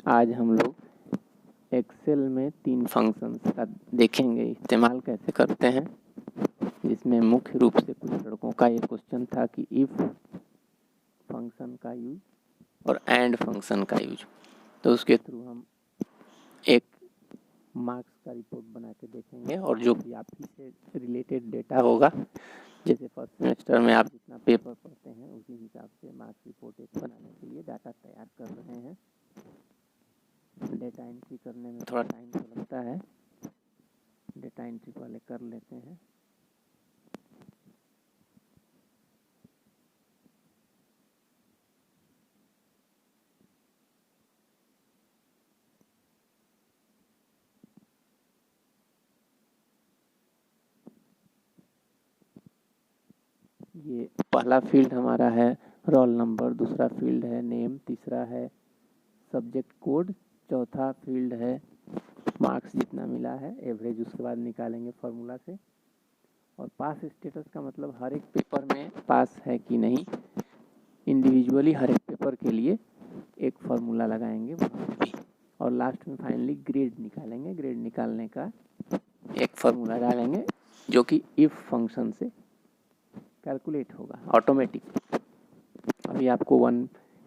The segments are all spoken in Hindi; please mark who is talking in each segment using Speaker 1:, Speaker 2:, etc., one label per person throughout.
Speaker 1: आज हम लोग एक्सेल में 3 फंक्शंस का देखेंगे इस्तेमाल कैसे करते हैं, जिसमें मुख्य रूप से कुछ लड़कों का ये क्वेश्चन था कि इफ़ फंक्शन का यूज और एंड फंक्शन का यूज। तो उसके थ्रू हम एक मार्क्स का रिपोर्ट बना के देखेंगे और जो भी आपकी से रिलेटेड डेटा होगा, जैसे फर्स्ट सेमेस्टर में आप जितना पेपर पढ़ते हैं उसी हिसाब से मार्क्स रिपोर्ट एक बनाने के लिए डाटा तैयार कर रहे हैं। डेटा एंट्री करने में थोड़ा टाइम तो लगता है, डेटा एंट्री पहले कर लेते हैं। ये पहला फील्ड हमारा है रोल नंबर, दूसरा फील्ड है नेम, तीसरा है सब्जेक्ट कोड, चौथा फील्ड है मार्क्स जितना मिला है एवरेज, उसके बाद निकालेंगे फार्मूला से। और पास स्टेटस का मतलब हर एक पेपर में पास है कि नहीं, इंडिविजुअली हर एक पेपर के लिए एक फार्मूला लगाएंगे भी। और लास्ट में फाइनली ग्रेड निकालेंगे। ग्रेड निकालने का एक फार्मूला डालेंगे जो कि इफ फंक्शन से कैलकुलेट होगा ऑटोमेटिक। अभी आपको 1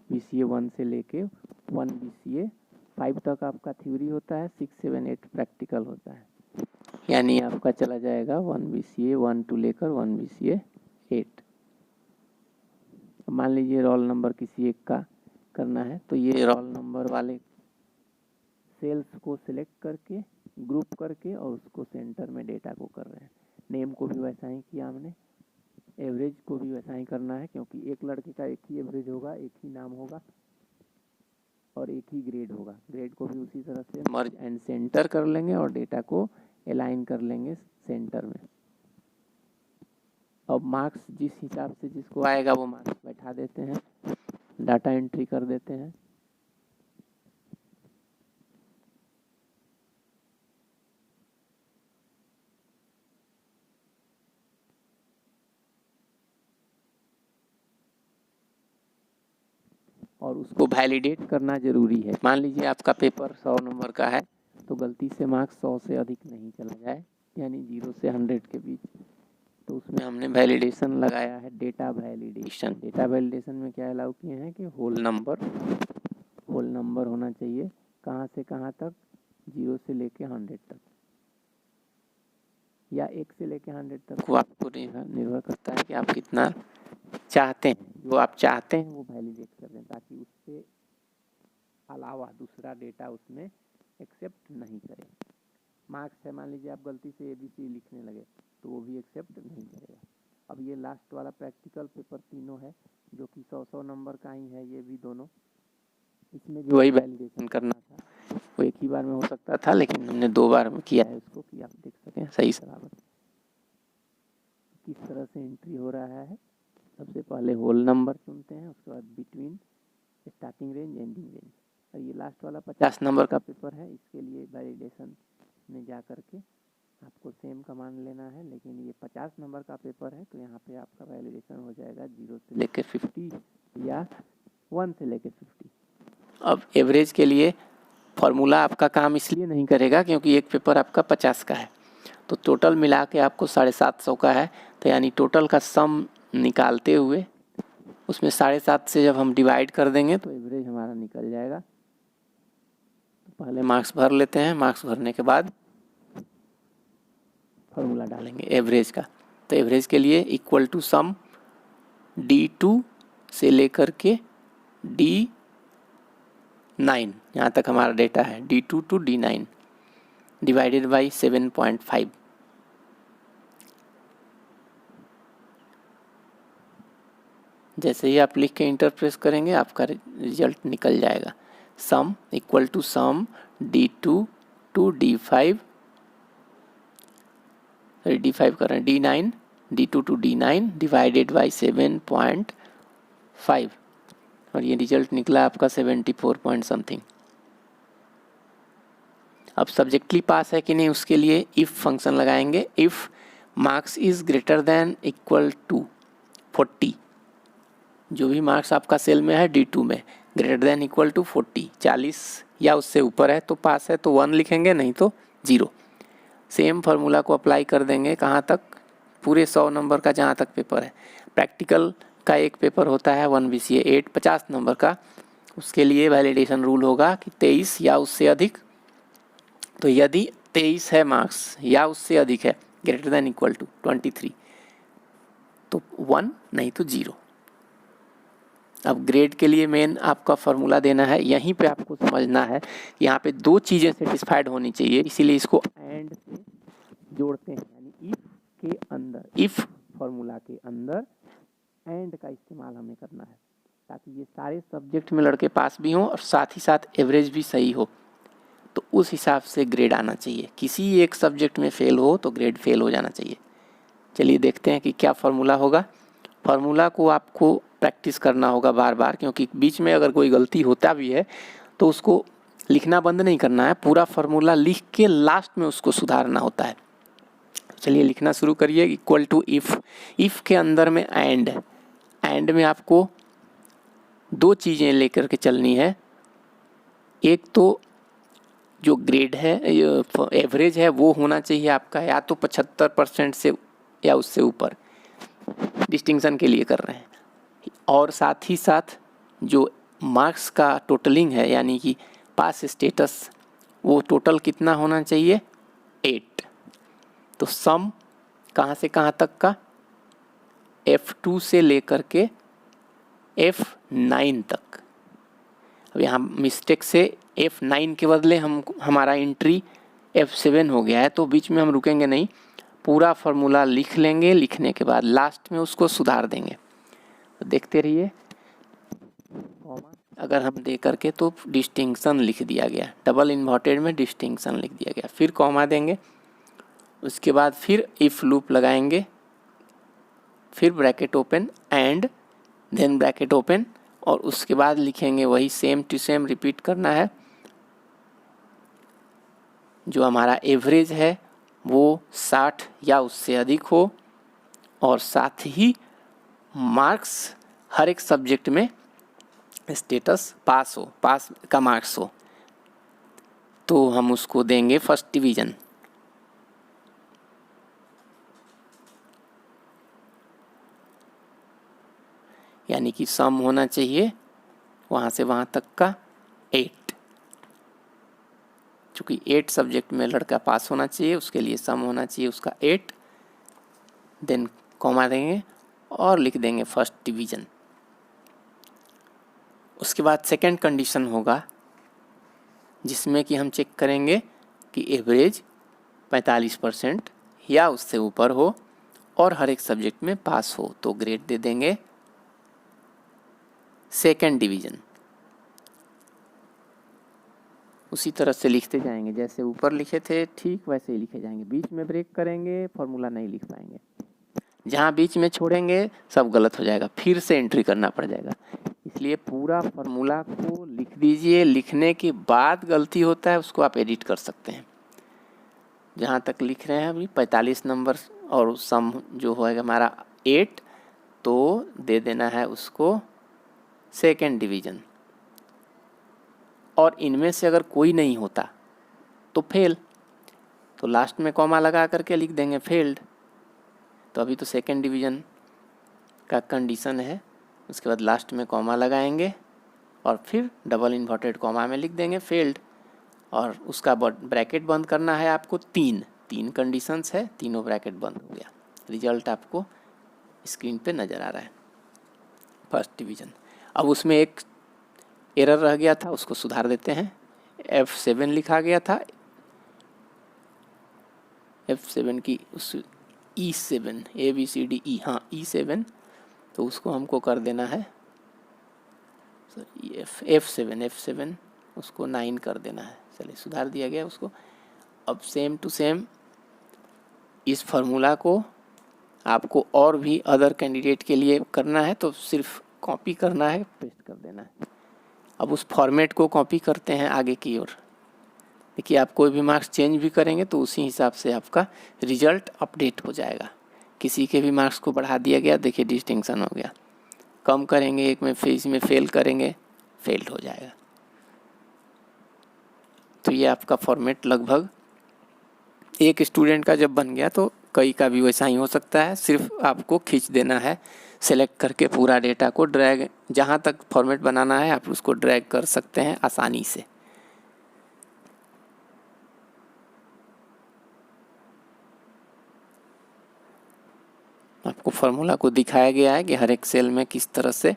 Speaker 1: BCA 1 से लेके 1 BCA 5 तक आपका थ्योरी होता है, 6, 7, 8 प्रैक्टिकल होता है, यानी आपका चला जाएगा 1 BCA 1 to लेकर 1 BCA 8। मान लीजिए रोल नंबर किसी एक का करना है, तो ये रोल नंबर वाले सेल्स को सिलेक्ट करके ग्रुप करके और उसको सेंटर में डेटा को कर रहे हैं। नेम को भी वैसा ही किया हमने, एवरेज को भी वैसा ही करना है, क्योंकि एक लड़के का एक ही एवरेज होगा, एक ही नाम होगा और एक ही ग्रेड होगा। ग्रेड को भी उसी तरह से मर्ज एंड सेंटर कर लेंगे और डेटा को अलाइन कर लेंगे सेंटर में। अब मार्क्स जिस हिसाब से जिसको आएगा वो मार्क्स बैठा देते हैं, डाटा एंट्री कर देते हैं। और उसको वैलिडेट करना ज़रूरी है। मान लीजिए आपका पेपर 100 नंबर का है, तो गलती से मार्क्स 100 से अधिक नहीं चला जाए, यानी 0 से 100 के बीच। तो उसमें हमने वैलिडेशन लगाया है, डेटा वैलिडेशन। डेटा वैलिडेशन में क्या अलाउ किए हैं कि होल नंबर होना चाहिए, कहाँ से कहाँ तक, 0 से लेके 100 तक या 1 से लेके 100 तक। वो आपको निर्भर करता है कि आप कितना चाहते हैं, जो आप चाहते हैं वो वैलिडेट कर दें, ताकि उससे अलावा दूसरा डेटा उसमें एक्सेप्ट नहीं करे। मार्क्स है, मान लीजिए आप गलती से ABC लिखने लगे तो वो भी एक्सेप्ट नहीं करेगा। अब ये लास्ट वाला प्रैक्टिकल पेपर तीनों है जो कि 100 नंबर का ही है, ये भी दोनों, इसमें भी वही वैलिडेशन करना था। वो एक ही बार में हो सकता था, लेकिन हमने 2 बार में किया है उसको, कि आप देख सकें सही सलामत किस तरह से एंट्री हो रहा है। सबसे पहले होल नंबर चुनते हैं, उसके बाद between, starting range, ending range. और ये लास्ट वाला 50 नंबर का पेपर है, इसके लिए वैलिडेशन में जा कर के आपको सेम कमांड लेना है, लेकिन ये 50 नंबर का पेपर है तो यहाँ पे आपका वैलिडेशन हो जाएगा 0 से लेकर 50 या 1 से लेकर 50। अब एवरेज के लिए फार्मूला आपका काम इसलिए नहीं करेगा क्योंकि एक पेपर आपका 50 का है, तो टोटल मिला के आपको 750 का है, तो यानी टोटल का सम निकालते हुए उसमें 7.5 से जब हम डिवाइड कर देंगे तो एवरेज हमारा निकल जाएगा। तो पहले मार्क्स भर लेते हैं, मार्क्स भरने के बाद फार्मूला डालेंगे एवरेज का। तो एवरेज के लिए इक्वल टू सम D2 से लेकर के D9, यहाँ तक हमारा डेटा है, D2 to D9 divided by 7.5। जैसे ही आप लिख के इंटर प्रेस करेंगे आपका रिजल्ट निकल जाएगा। Sum equal to sum D2 to D5, D5 कर रहे हैं, D9, D2 to D9 divided by 7.5, और ये रिजल्ट निकला आपका 74 पॉइंट समथिंग। अब सब्जेक्टली पास है कि नहीं उसके लिए इफ़ फंक्शन लगाएंगे। If marks is greater than equal to 40, जो भी मार्क्स आपका सेल में है D2 में ग्रेटर देन इक्वल टू 40, 40 या उससे ऊपर है तो पास है तो 1 लिखेंगे, नहीं तो 0। सेम फार्मूला को अप्लाई कर देंगे कहाँ तक, पूरे 100 नंबर का जहाँ तक पेपर है। प्रैक्टिकल का एक पेपर होता है 1 BCA 8 50 नंबर का, उसके लिए वैलिडेशन रूल होगा कि 23 या उससे अधिक। तो यदि 23 है मार्क्स या उससे अधिक है, ग्रेटर देन इक्वल टू 23, तो 1 नहीं तो 0। अब ग्रेड के लिए मेन आपका फार्मूला देना है, यहीं पे आपको समझना है कि यहाँ पे 2 चीज़ें सेटिस्फाइड होनी चाहिए, इसीलिए इसको एंड से जोड़ते हैं। यानी इफ़ के अंदर, इफ़ फार्मूला के अंदर एंड का इस्तेमाल हमें करना है, ताकि ये सारे सब्जेक्ट में लड़के पास भी हों और साथ ही साथ एवरेज भी सही हो। तो उस हिसाब से ग्रेड आना चाहिए। किसी एक सब्जेक्ट में फेल हो तो ग्रेड फेल हो जाना चाहिए। चलिए देखते हैं कि क्या फार्मूला होगा। फार्मूला को आपको प्रैक्टिस करना होगा बार बार, क्योंकि बीच में अगर कोई गलती होता भी है तो उसको लिखना बंद नहीं करना है, पूरा फार्मूला लिख के लास्ट में उसको सुधारना होता है। चलिए लिखना शुरू करिए। इक्वल टू इफ़, इफ़ के अंदर में एंड, एंड में आपको 2 चीज़ें लेकर के चलनी है। एक तो जो ग्रेड है, एवरेज है, वो होना चाहिए आपका या तो 75% से या उससे ऊपर, डिस्टिंक्शन के लिए कर रहे हैं। और साथ ही साथ जो मार्क्स का टोटलिंग है, यानी कि पास स्टेटस, वो टोटल कितना होना चाहिए, 8। तो सम कहाँ से कहाँ तक का, F2 से लेकर के F9 तक। अब यहाँ मिस्टेक से F9 के बदले हमारा एंट्री F7 हो गया है, तो बीच में हम रुकेंगे नहीं, पूरा फार्मूला लिख लेंगे। लिखने के बाद लास्ट में उसको सुधार देंगे। तो देखते रहिए। अगर हम दे करके तो डिस्टिंक्शन लिख दिया गया, डबल इन्वर्टेड में डिस्टिंक्शन लिख दिया गया, फिर कॉमा देंगे, उसके बाद फिर इफ़ लूप लगाएंगे, फिर bracket open and then bracket open, और उसके बाद लिखेंगे वही सेम टू सेम रिपीट करना है। जो हमारा एवरेज है वो 60 या उससे अधिक हो, और साथ ही मार्क्स हर एक सब्जेक्ट में स्टेटस पास हो, पास का मार्क्स हो, तो हम उसको देंगे फर्स्ट डिवीज़न। यानी कि सम होना चाहिए वहाँ से वहाँ तक का 8। चूँकि 8 सब्जेक्ट में लड़का पास होना चाहिए, उसके लिए सम होना चाहिए उसका 8, देन कॉमा देंगे और लिख देंगे फर्स्ट डिवीज़न। उसके बाद सेकंड कंडीशन होगा, जिसमें कि हम चेक करेंगे कि एवरेज 45% या उससे ऊपर हो और हर एक सब्जेक्ट में पास हो, तो ग्रेड दे देंगे सेकंड डिवीज़न। उसी तरह से लिखते जाएंगे, जैसे ऊपर लिखे थे ठीक वैसे ही लिखे जाएंगे। बीच में ब्रेक करेंगे, फार्मूला नहीं लिख पाएंगे। जहाँ बीच में छोड़ेंगे सब गलत हो जाएगा, फिर से एंट्री करना पड़ जाएगा। इसलिए पूरा फार्मूला को लिख दीजिए। लिखने के बाद गलती होता है उसको आप एडिट कर सकते हैं। जहाँ तक लिख रहे हैं अभी 45 नंबर, और सम जो होएगा हमारा 8, तो दे देना है उसको सेकेंड डिवीज़न। और इनमें से अगर कोई नहीं होता तो फेल, तो लास्ट में कॉमा लगा करके लिख देंगे फेल्ड। तो अभी तो सेकेंड डिवीज़न का कंडीशन है, उसके बाद लास्ट में कॉमा लगाएंगे और फिर डबल इन्वर्टेड कॉमा में लिख देंगे फेल्ड, और उसका ब्रैकेट बंद करना है आपको। 3 कंडीशंस है, तीनों ब्रैकेट बंद हो गया। रिजल्ट आपको स्क्रीन पे नज़र आ रहा है, फर्स्ट डिवीज़न। अब उसमें एक एरर रह गया था, उसको सुधार देते हैं। F7 लिखा गया था, F7 की उस E7 ABCDE, हाँ E7, तो उसको हमको कर देना है F7 उसको 9 कर देना है। चलिए सुधार दिया गया उसको। अब सेम टू सेम इस फार्मूला को आपको और भी अदर कैंडिडेट के लिए करना है, तो सिर्फ कॉपी करना है, पेस्ट कर देना है। अब उस फॉर्मेट को कॉपी करते हैं आगे की ओर। देखिए आप कोई भी मार्क्स चेंज भी करेंगे तो उसी हिसाब से आपका रिजल्ट अपडेट हो जाएगा। किसी के भी मार्क्स को बढ़ा दिया गया, देखिए डिस्टिंक्शन हो गया। कम करेंगे, एक में फेज में फेल करेंगे, फेल्ड हो जाएगा। तो ये आपका फॉर्मेट लगभग एक स्टूडेंट का जब बन गया तो कई का भी वैसा ही हो सकता है। सिर्फ आपको खींच देना है, सेलेक्ट करके पूरा डेटा को ड्रैग, जहाँ तक फॉर्मेट बनाना है आप उसको ड्रैग कर सकते हैं आसानी से। आपको फार्मूला को दिखाया गया है कि हर एक सेल में किस तरह से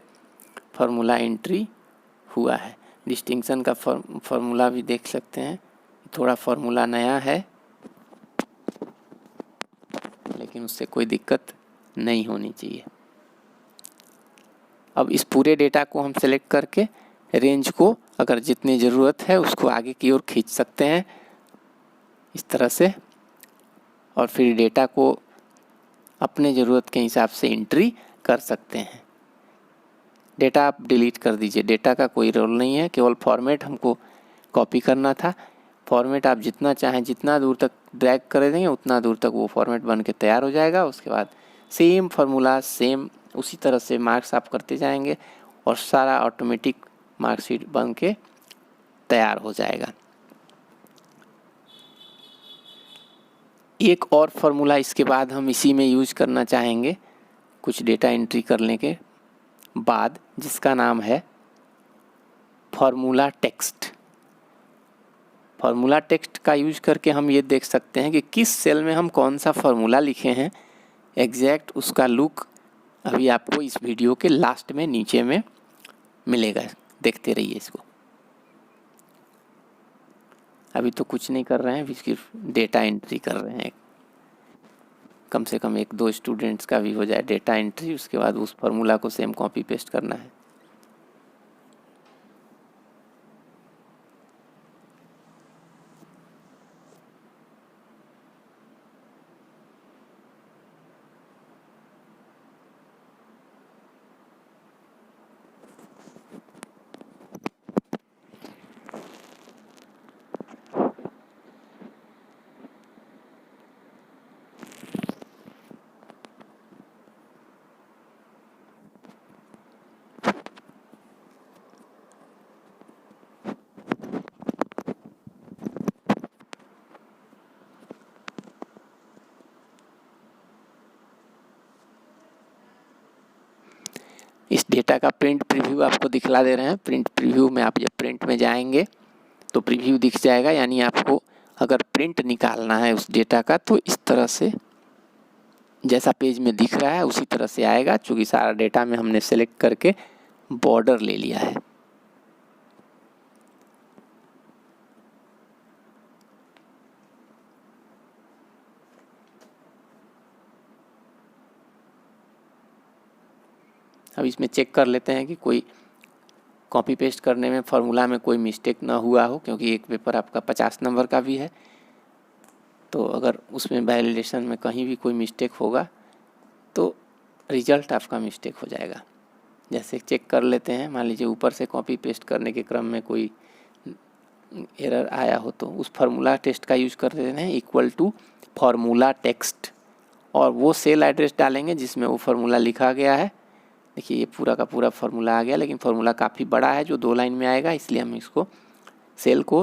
Speaker 1: फार्मूला एंट्री हुआ है। डिस्टिंक्शन का फार्मूला भी देख सकते हैं, थोड़ा फार्मूला नया है लेकिन उससे कोई दिक्कत नहीं होनी चाहिए। अब इस पूरे डेटा को हम सेलेक्ट करके रेंज को अगर जितनी ज़रूरत है उसको आगे की ओर खींच सकते हैं इस तरह से, और फिर डेटा को अपने ज़रूरत के हिसाब से एंट्री कर सकते हैं। डेटा आप डिलीट कर दीजिए, डेटा का कोई रोल नहीं है, केवल फॉर्मेट हमको कॉपी करना था। फॉर्मेट आप जितना चाहें जितना दूर तक ड्रैग कर देंगे उतना दूर तक वो फॉर्मेट बन के तैयार हो जाएगा। उसके बाद सेम फार्मूला सेम उसी तरह से मार्क्स आप करते जाएंगे और सारा ऑटोमेटिक मार्कशीट बन के तैयार हो जाएगा। एक और फार्मूला इसके बाद हम इसी में यूज करना चाहेंगे कुछ डेटा एंट्री करने के बाद, जिसका नाम है फार्मूला टेक्स्ट। फार्मूला टेक्स्ट का यूज करके हम ये देख सकते हैं कि किस सेल में हम कौन सा फार्मूला लिखे हैं। एग्जैक्ट उसका लुक अभी आपको इस वीडियो के लास्ट में नीचे में मिलेगा, देखते रहिए इसको। अभी तो कुछ नहीं कर रहे हैं, अभी सिर्फ डेटा एंट्री कर रहे हैं। कम से कम 1-2 स्टूडेंट्स का भी हो जाए डेटा एंट्री, उसके बाद उस फार्मूला को सेम कॉपी पेस्ट करना है। इस डेटा का प्रिंट प्रीव्यू आपको दिखला दे रहे हैं। प्रिंट प्रीव्यू में आप जब प्रिंट में जाएंगे तो प्रीव्यू दिख जाएगा, यानी आपको अगर प्रिंट निकालना है उस डेटा का तो इस तरह से जैसा पेज में दिख रहा है उसी तरह से आएगा। चूँकि सारा डेटा में हमने सेलेक्ट करके बॉर्डर ले लिया है। अब इसमें चेक कर लेते हैं कि कोई कॉपी पेस्ट करने में फार्मूला में कोई मिस्टेक ना हुआ हो, क्योंकि एक पेपर आपका 50 नंबर का भी है। तो अगर उसमें वैलिडेशन में कहीं भी कोई मिस्टेक होगा तो रिजल्ट आपका मिस्टेक हो जाएगा। जैसे चेक कर लेते हैं, मान लीजिए ऊपर से कॉपी पेस्ट करने के क्रम में कोई एरर आया हो तो उस फार्मूला टेस्ट का यूज़ कर देते हैं इक्वल टू फार्मूला टेक्स्ट, और वो सेल एड्रेस डालेंगे जिसमें वो फार्मूला लिखा गया है। देखिए ये पूरा का पूरा फार्मूला आ गया, लेकिन फार्मूला काफ़ी बड़ा है जो 2 लाइन में आएगा, इसलिए हम इसको सेल को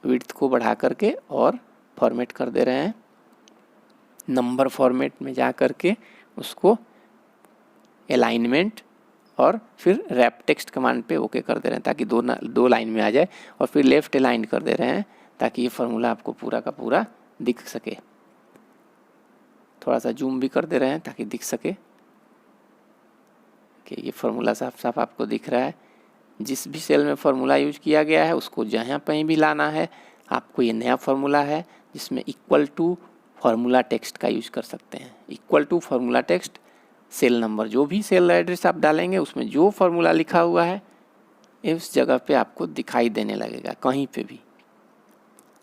Speaker 1: विड्थ को बढ़ा करके और फॉर्मेट कर दे रहे हैं। नंबर फॉर्मेट में जा करके उसको अलाइनमेंट और फिर रैप टेक्स्ट कमांड पे ओके कर दे रहे हैं ताकि 2 लाइन में आ जाए, और फिर लेफ्ट अलाइन कर दे रहे हैं ताकि ये फार्मूला आपको पूरा का पूरा दिख सके। थोड़ा सा जूम भी कर दे रहे हैं ताकि दिख सके कि ये फार्मूला साफ साफ आपको दिख रहा है। जिस भी सेल में फार्मूला यूज किया गया है उसको जहाँ कहीं भी लाना है आपको ये नया फार्मूला है जिसमें इक्वल टू फार्मूला टेक्स्ट का यूज कर सकते हैं। Equal to formula text cell number, जो भी सेल एड्रेस आप डालेंगे उसमें जो फार्मूला लिखा हुआ है उस जगह पे आपको दिखाई देने लगेगा कहीं पे भी।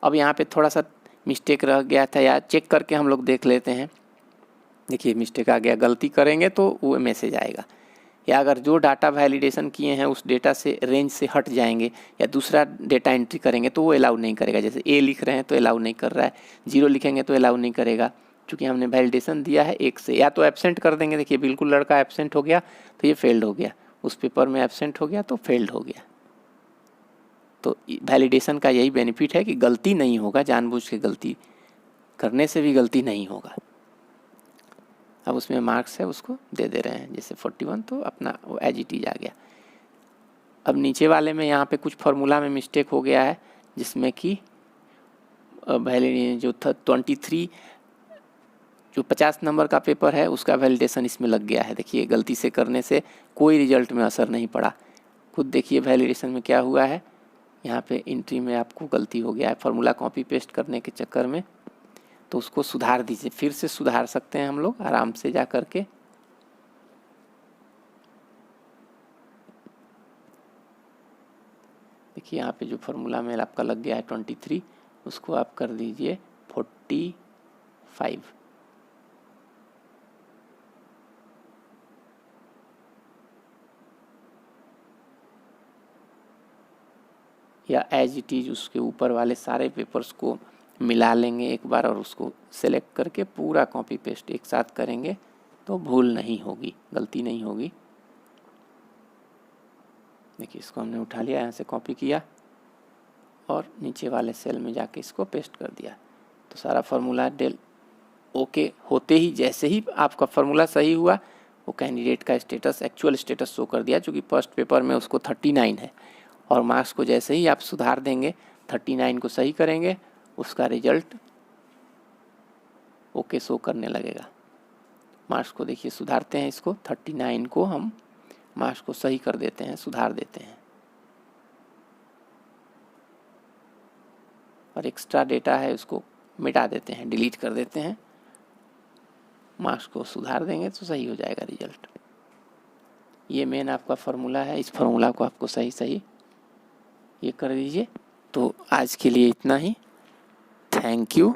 Speaker 1: अब यहाँ पे थोड़ा सा मिस्टेक रह गया था, या चेक करके हम लोग देख लेते हैं। देखिए मिस्टेक आ गया, गलती करेंगे तो वो मैसेज आएगा। या अगर जो डाटा वैलिडेशन किए हैं उस डेटा से रेंज से हट जाएंगे या दूसरा डेटा एंट्री करेंगे तो वो अलाउ नहीं करेगा। जैसे ए लिख रहे हैं तो अलाउ नहीं कर रहा है, 0 लिखेंगे तो अलाउ नहीं करेगा, क्योंकि हमने वैलिडेशन दिया है 1 से। या तो एब्सेंट कर देंगे, देखिए बिल्कुल लड़का एब्सेंट हो गया तो ये फेल्ड हो गया, उस पेपर में एब्सेंट हो गया तो फेल्ड हो गया। तो वैलिडेशन का यही बेनिफिट है कि गलती नहीं होगा, जानबूझ के गलती करने से भी गलती नहीं होगा। अब उसमें मार्क्स है उसको दे दे रहे हैं, जैसे 41 तो अपना वो एज इट इज आ गया। अब नीचे वाले में यहाँ पे कुछ फार्मूला में मिस्टेक हो गया है, जिसमें कि जो था 23 जो 50 नंबर का पेपर है उसका वैलिडेशन इसमें लग गया है। देखिए गलती से करने से कोई रिजल्ट में असर नहीं पड़ा। खुद देखिए वैलिडेशन में क्या हुआ है, यहाँ पे एंट्री में आपको गलती हो गया है फार्मूला कॉपी पेस्ट करने के चक्कर में, तो उसको सुधार दीजिए। फिर से सुधार सकते हैं हम लोग आराम से जा कर के। देखिए यहाँ पे जो फार्मूला में आपका लग गया है 23, उसको आप कर दीजिए 45। या एज इट इज उसके ऊपर वाले सारे पेपर्स को मिला लेंगे एक बार और उसको सेलेक्ट करके पूरा कॉपी पेस्ट एक साथ करेंगे तो भूल नहीं होगी, गलती नहीं होगी। देखिए इसको हमने उठा लिया, यहाँ से कॉपी किया और नीचे वाले सेल में जाके इसको पेस्ट कर दिया। तो सारा फार्मूला डेल ओके होते ही जैसे ही आपका फार्मूला सही हुआ, वो कैंडिडेट का स्टेटस एक्चुअल स्टेटस शो कर दिया, चूँकि फर्स्ट पेपर में उसको 39 है। और मार्क्स को जैसे ही आप सुधार देंगे, 39 को सही करेंगे, उसका रिजल्ट ओके शो करने लगेगा। मार्क्स को देखिए सुधारते हैं, इसको 39 को हम मार्क्स को सही कर देते हैं, सुधार देते हैं। और एक्स्ट्रा डेटा है उसको मिटा देते हैं, डिलीट कर देते हैं। मार्क्स को सुधार देंगे तो सही हो जाएगा रिजल्ट। ये मेन आपका फार्मूला है, इस फार्मूला को आपको सही ये कर दीजिए। तो आज के लिए इतना ही। Thank you.